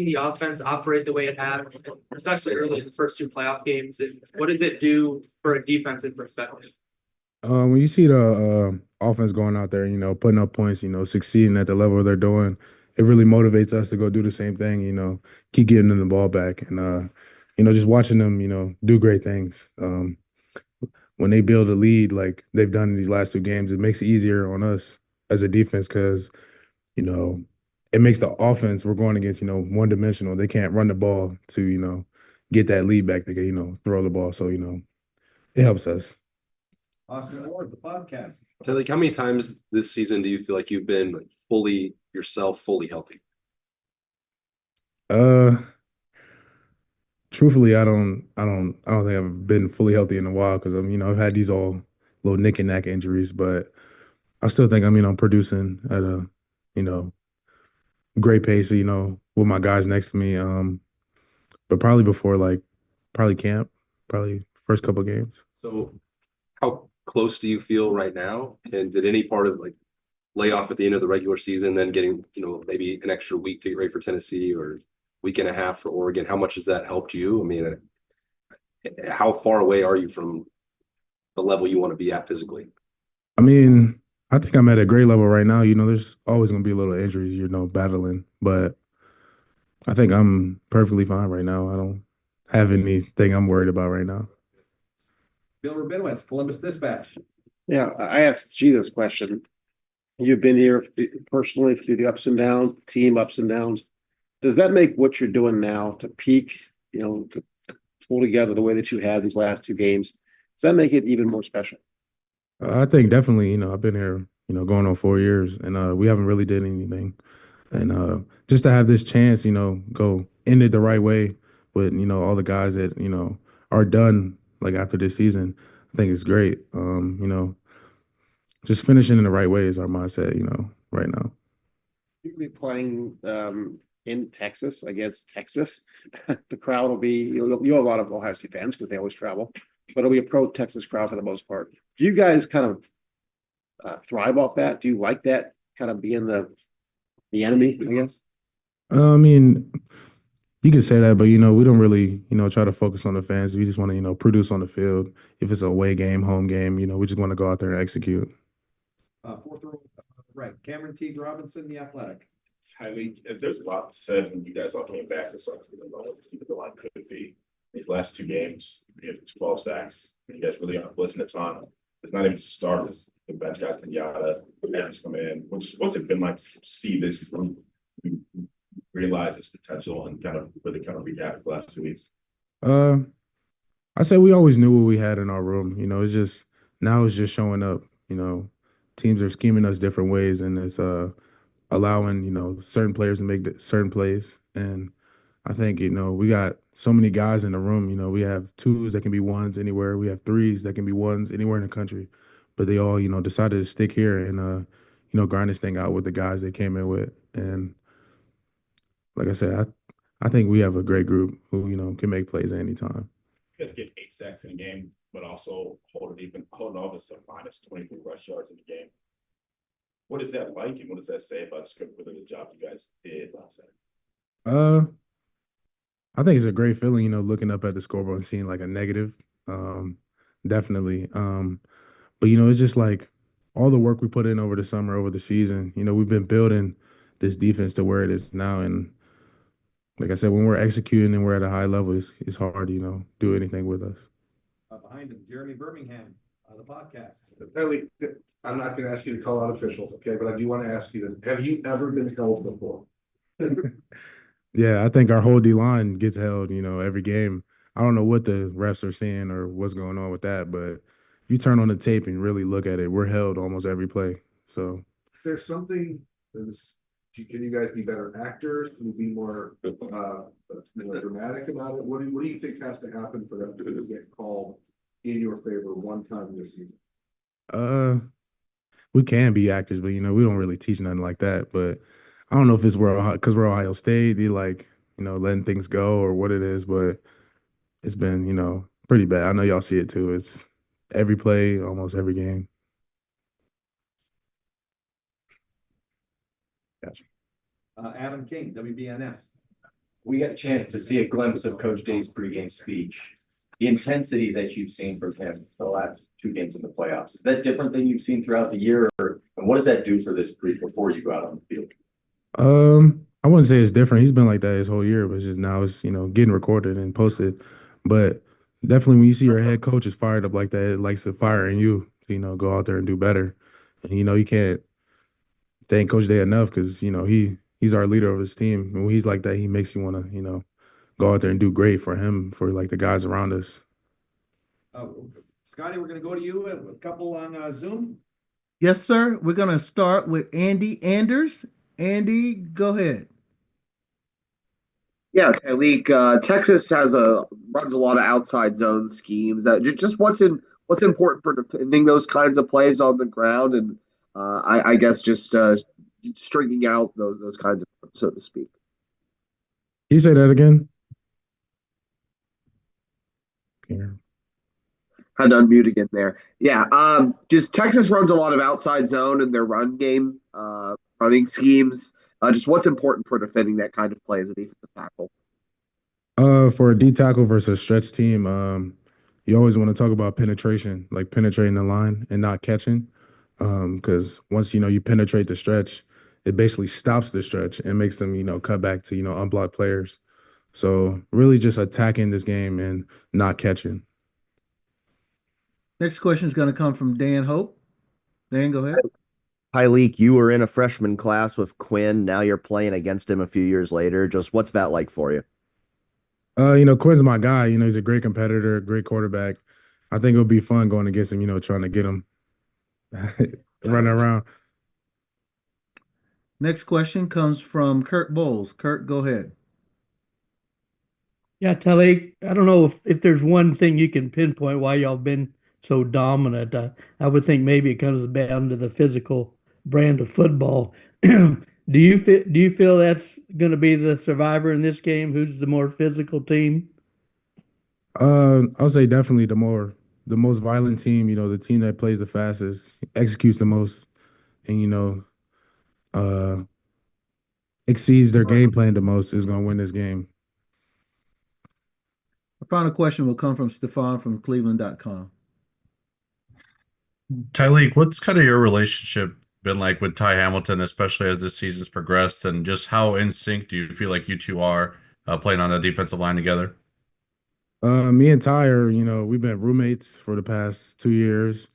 the offense operate the way it has, especially early in the first two playoff games? And what does it do for a defensive perspective? When you see the offense going out there, putting up points, succeeding at the level they're doing, it really motivates us to go do the same thing. Keep getting them the ball back, and just watching them, do great things. When they build a lead like they've done in these last two games, it makes it easier on us as a defense because you know it makes the offense we're going against, one dimensional. They can't run the ball to get that lead back. They can throw the ball, so it helps us. Austin Ward, the podcast. So, like, how many times this season do you feel like you've been like fully yourself, fully healthy? Uh, Truthfully, I don't think I've been fully healthy in a while because I've had these all little nick and knack injuries, but I still think I'm producing at a, you know, great pace, with my guys next to me. But probably before probably camp, probably first couple of games. So, how close do you feel right now? And did any part of like lay off at the end of the regular season, then getting maybe an extra week to get ready for Tennessee or week and a half for Oregon? How much has that helped you? I mean, how far away are you from the level you want to be at physically? I mean, I think I'm at a great level right now. There's always going to be a little injuries, battling, but I think I'm perfectly fine right now. I don't have anything I'm worried about right now. Bill Rabinowitz, Columbus Dispatch. Yeah, I asked G this question. You've been here personally through the ups and downs, team ups and downs. Does that make what you're doing now to peak, to pull together the way that you have these last two games? Does that make it even more special? I think definitely, I've been here, going on 4 years, and we haven't really did anything. And just to have this chance, go end it the right way with, all the guys that, are done like after this season, I think it's great. Just finishing in the right way is our mindset, right now. You'll be playing in Texas against Texas. The crowd will be, you'll have a lot of Ohio State fans because they always travel, but it'll be a pro-Texas crowd for the most part. Do you guys kind of thrive off that? Do you like that kind of being the enemy, I guess? I mean, you can say that, but we don't really, try to focus on the fans. We just want to, produce on the field. If it's a away game, home game, we just want to go out there and execute. Fourth row, right. Cameron T. Robinson, The Athletic. Tyleik, if there's a lot said when you guys all came back, it's like what this team the line could be. These last two games, you have 12 sacks. You guys really aren't blitzing a ton. It's not even starters. The bench guys can yada, the parents come in. What's it been like to see this group realize its potential and kind of really kind of react the last 2 weeks? I said we always knew what we had in our room. It's just now it's just showing up. Teams are scheming us different ways, and it's allowing certain players to make certain plays. And I think we got so many guys in the room. We have twos that can be ones anywhere. We have threes that can be ones anywhere in the country. But they all decided to stick here and grind this thing out with the guys they came in with. And like I said, I think we have a great group who can make plays at any time. You guys get 8 sacks in a game, but also holding all this up minus 23 rush yards in the game. What is that like, and what does that say about just for the job you guys did last night? I think it's a great feeling, looking up at the scoreboard and seeing like a negative. Definitely. But it's just like all the work we put in over the summer, over the season. We've been building this defense to where it is now, and like I said, when we're executing and we're at a high level, it's hard to do anything with us. Behind him, Jeremy Birmingham, the podcast. Tyleik, I'm not going to ask you to call out officials, okay? But I do want to ask you have you ever been held before? Yeah, I think our whole D line gets held, every game. I don't know what the refs are seeing or what's going on with that, but if you turn on the tape and really look at it, we're held almost every play. So, Is there something can you guys be better actors? Can you be more dramatic about it? What do you think has to happen for them to get called in your favor one time this season? we can be actors, but we don't really teach nothing like that. But I don't know if it's because we're Ohio State, they like letting things go or what it is, but it's been pretty bad. I know y'all see it too. It's every play, almost every game. Gotcha. Adam King, WBNS. we got a chance to see a glimpse of Coach Day's pregame speech. The intensity that you've seen from him the last two games in the playoffs, is that different than you've seen throughout the year? And what does that do for this group before you go out on the field? I wouldn't say it's different. He's been like that his whole year, but it's just now it's, getting recorded and posted. But definitely when you see your head coach is fired up like that, it likes to fire in you, go out there and do better. And, you can't thank Coach Day enough because, he's our leader of his team. And when he's like that, he makes you want to, go out there and do great for him, for like the guys around us. Scotty, we're gonna go to you, a couple on Zoom. Yes, sir. We're going to start with Andy Anders. Andy, go ahead. Yeah, Tyleik, Texas runs a lot of outside zone schemes. Just what's important for defending those kinds of plays on the ground, and I guess just stringing out those kinds of, so to speak. Can you say that again? Yeah. Had to unmute again there. Yeah, just Texas runs a lot of outside zone in their run game, running schemes. Just what's important for defending that kind of play as a defensive tackle? For a D tackle versus a stretch team, you always want to talk about penetration, like penetrating the line and not catching. Because once you penetrate the stretch, it basically stops the stretch and makes them cut back to unblocked players. So really just attacking this game and not catching. Next question is going to come from Dan Hope. Dan, go ahead. Tyleik, you were in a freshman class with Quinn. Now you're playing against him a few years later. Just what's that like for you? Quinn's my guy. He's a great competitor, great quarterback. I think it'll be fun going against him, trying to get him running around. Next question comes from Kurt Bowles. Kurt, go ahead. Yeah, Tyleik, I don't know if there's one thing you can pinpoint why y'all been so dominant. I would think maybe it comes down to the physical brand of football. Do you feel that's going to be the survivor in this game? Who's the more physical team? I'll say definitely the most violent team. The team that plays the fastest, executes the most, and exceeds their game plan the most is going to win this game. Our final question will come from Stefan from Cleveland.com. Tyleik, what's kind of your relationship been like with Ty Hamilton, especially as this season's progressed, and just how in sync do you feel like you two are playing on the defensive line together? Me and Ty are, we've been roommates for the past 2 years.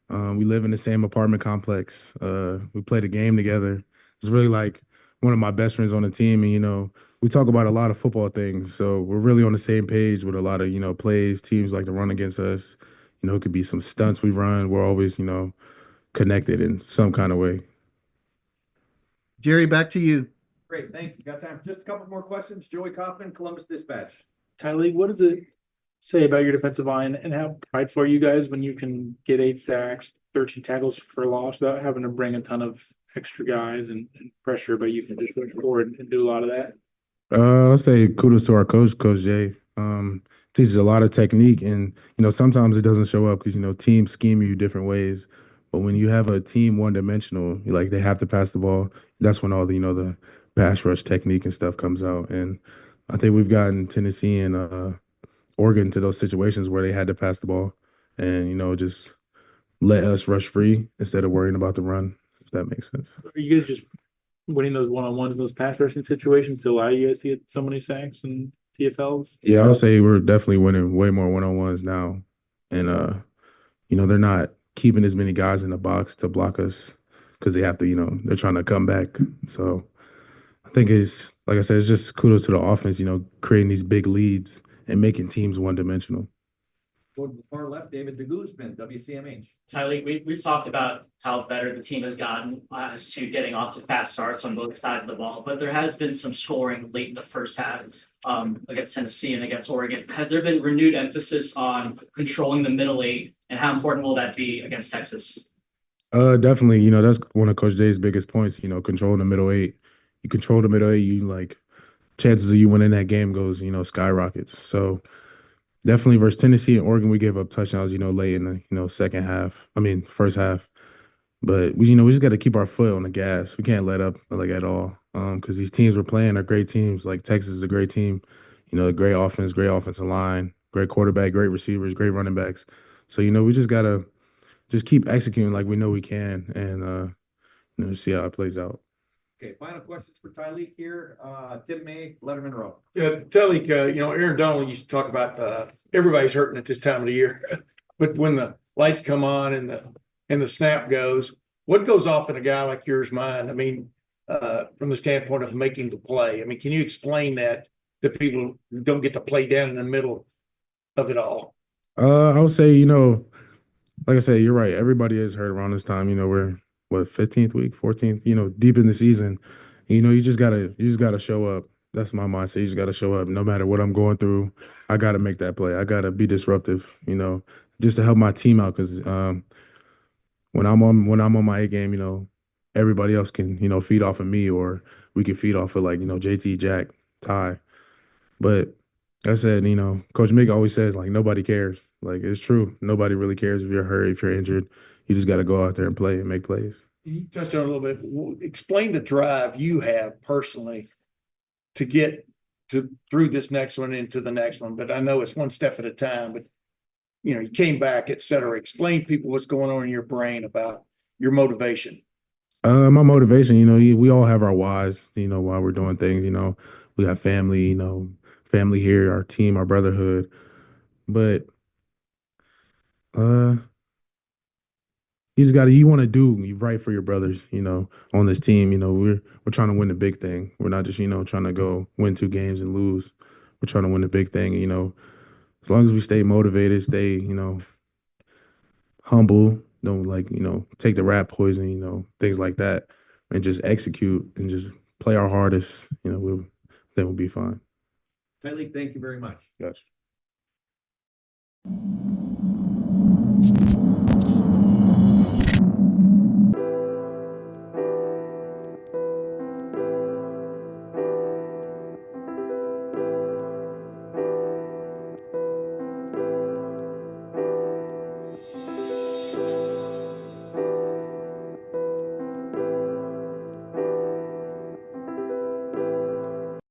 We live in the same apartment complex. We played a game together. It's really like one of my best friends on the team, and we talk about a lot of football things. So we're really on the same page with a lot of plays. Teams like to run against us. It could be some stunts we run. We're always, connected in some kind of way. Jerry, back to you. Great, thank you. Got time for just a couple more questions. Joey Kaufman, Columbus Dispatch. Tyleik, what does it say about your defensive line and how prideful are you guys when you can get 8 sacks, 13 tackles for loss without having to bring a ton of extra guys and pressure, but you can just push forward and do a lot of that? I'll say kudos to our coach, Coach Jay. Teaches a lot of technique, and sometimes it doesn't show up because teams scheme you different ways. But when you have a team one-dimensional, like they have to pass the ball, that's when all the pass rush technique and stuff comes out. And I think we've gotten Tennessee and Oregon to those situations where they had to pass the ball and just let us rush free instead of worrying about the run. If that makes sense. Are you guys just winning those one-on-ones in those pass rushing situations to allow you guys to get so many sacks and TFLs? Yeah, I'll say we're definitely winning way more one-on-ones now. And, they're not keeping as many guys in the box to block us because they have to, they're trying to come back. So I think it's, like I said, it's just kudos to the offense, creating these big leads and making teams one-dimensional. Go to the far left, David DeGuzman, WCMH. Tyleik, we've talked about how better the team has gotten as to getting off to fast starts on both sides of the ball, but there has been some scoring late in the first half against Tennessee and against Oregon. Has there been renewed emphasis on controlling the middle 8, and how important will that be against Texas? Definitely. That's one of Coach Jay's biggest points. Controlling the middle 8. You control the middle 8, chances of you winning that game goes skyrockets. So definitely versus Tennessee and Oregon, we gave up touchdowns late in the first half. But we just got to keep our foot on the gas. We can't let up at all. because these teams we're playing are great teams. Like Texas is a great team, you know, great offense, great offensive line, great quarterback, great receivers, great running backs. So, you know, we just gotta just keep executing like we know we can, and you know, see how it plays out. Okay, final questions for Tyleik here. Tim May, Letterman Row. Yeah, Tyleik, you know, Aaron Donald used to talk about everybody's hurting at this time of the year. But when the lights come on and the snap goes, what goes off in a guy like yours mind? I mean, from the standpoint of making the play. I mean, can you explain that to people who don't get to play down in the middle of it all? I would say, you know, like I said, you're right. Everybody is hurt around this time. You know, we're what 15th week, 14th, you know, deep in the season. You know, you just gotta show up. That's my mindset. You just gotta show up. No matter what I'm going through, I gotta make that play. I gotta be disruptive, you know, just to help my team out. Cause when I'm on my A game, you know, everybody else can, you know, feed off of me, or we can feed off of, like, you know, JT, Jack, Ty. But I said, you know, Coach Mick always says, like, nobody cares. Like, it's true. Nobody really cares if you're hurt, if you're injured. You just got to go out there and play and make plays. You touched on it a little bit. Explain the drive you have personally to get through this next one into the next one. But I know it's one step at a time. But you know, you came back, et cetera. Explain to people what's going on in your brain about your motivation. My motivation, you know, we all have our whys, you know, while we're doing things. You know, we have family, you know, family here, our team, our brotherhood. But you want to do right for your brothers, you know, on this team. You know, we're trying to win the big thing. We're not just, you know, trying to go win 2 games and lose. We're trying to win the big thing. You know, as long as we stay motivated, stay, you know, humble, don't, like, you know, take the rat poison, you know, things like that, and just execute and just play our hardest, you know, then we'll be fine. Tyleik, thank you very much. Gotcha.